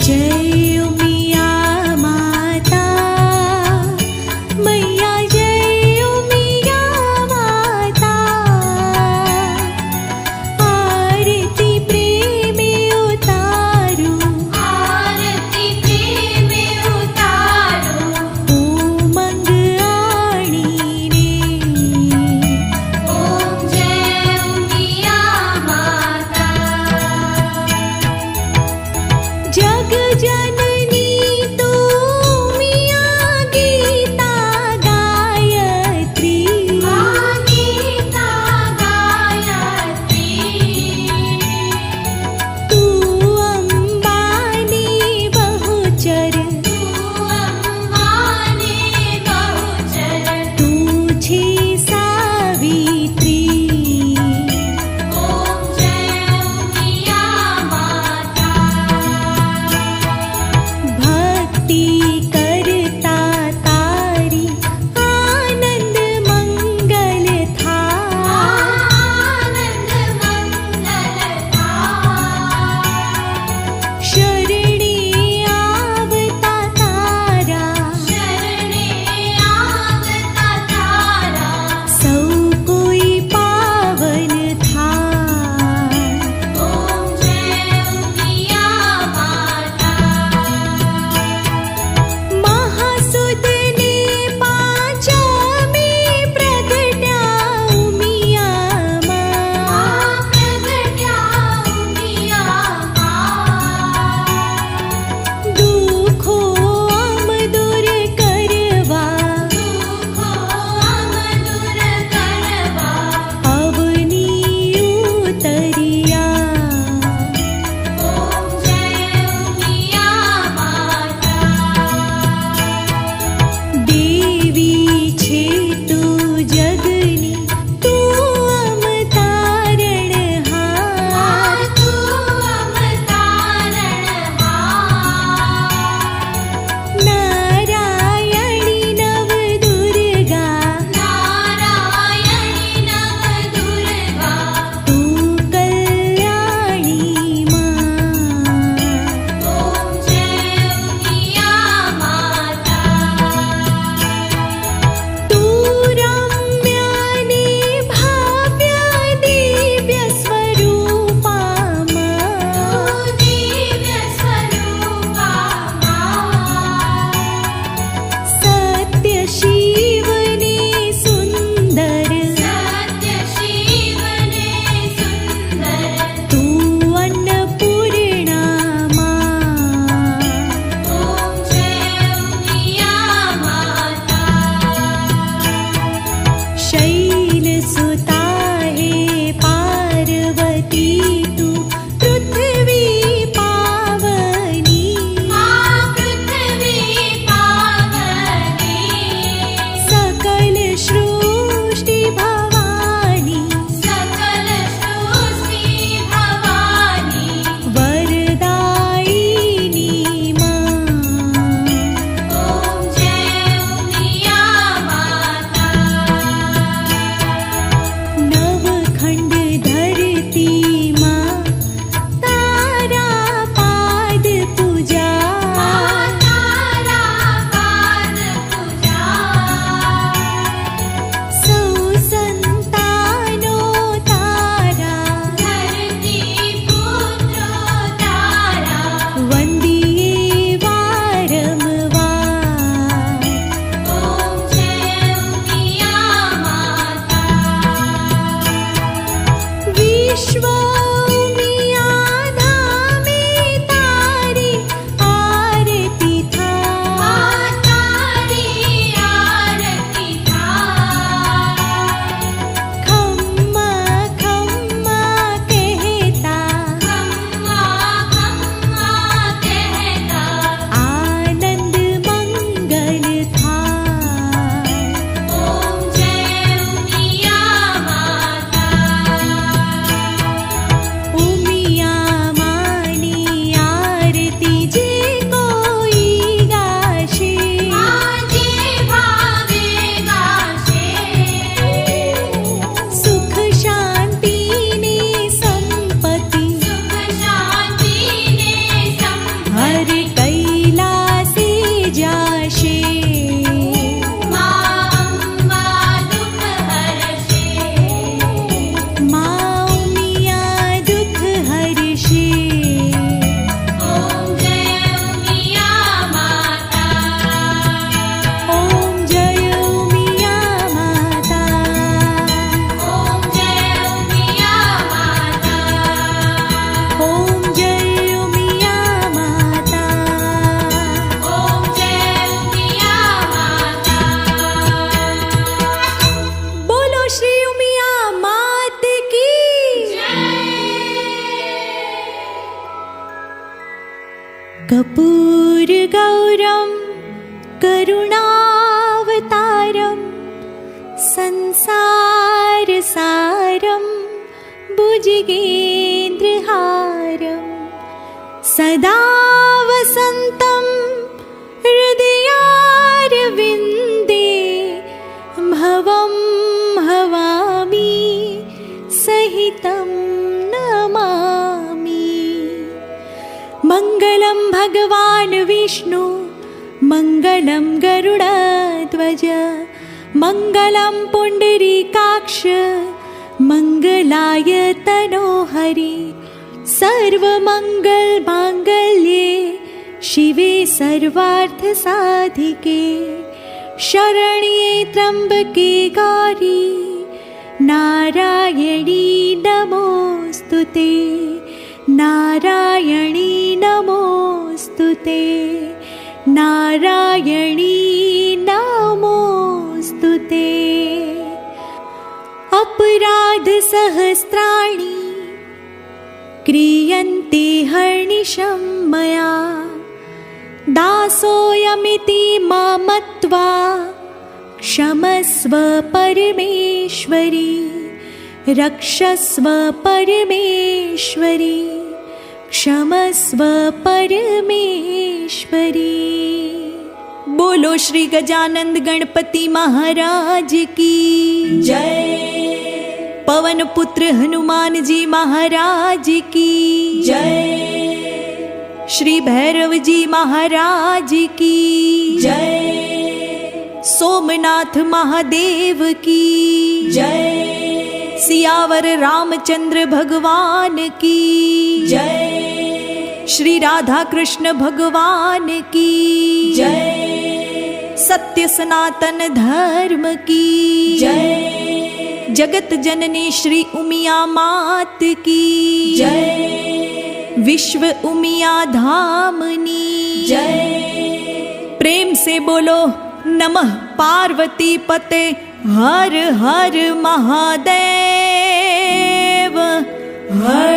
जय उमिया माता मैया जय उमिया माता आरती प्रेम उतारू आरती प्रेम उतारो उमंग आणीने ओम जय उमिया माता जग जननी तू उमिया गीता गायत्री गीता गायत्री तू अंबानी बहुचर तू अम्माने बहुचर तुझी सावित्री ओम जय उमिया माता कर्पूरगौरं करुणावतारं संसारसारं भुजगेन्द्रहारं सदा वसन्तं हृदयारविन्दे भवं भवामि सहितं नमामि। मङ्गलं भगवान् विष्णु मङ्गलं गरुडध्वज मङ्गलं पुण्डरीकाक्ष मङ्गलाय तनोहरि सर्वमङ्गलमाङ्गल्ये शिवे सर्वार्थसाधिके शरण्ये त्र्यम्बके गौरी नारायणी नमोऽस्तुते नारायणी नमोऽस्तुते नारायणी नमोऽस्तुते। अपराधसहस्राणि क्रियन्ते हर्निशं मया दासोऽयमिति मां मत्वा क्षमस्व परमेश्वरी रक्षस्व परमेश्वरी क्षमस्व परमेश्वरी। बोलो श्री गजानंद गणपति महाराज की जय। पवन पुत्र हनुमान जी महाराज की जय। श्री भैरव जी महाराज की जय। सोमनाथ महादेव की जय। सियावर रामचंद्र भगवान की जय। श्री राधा कृष्ण भगवान की जय। सत्य सनातन धर्म की जय। जगत जननी श्री उमिया मात की जय। विश्व उमिया धामनी जय। प्रेम से बोलो नमः पार्वती पते हर हर महादेव हर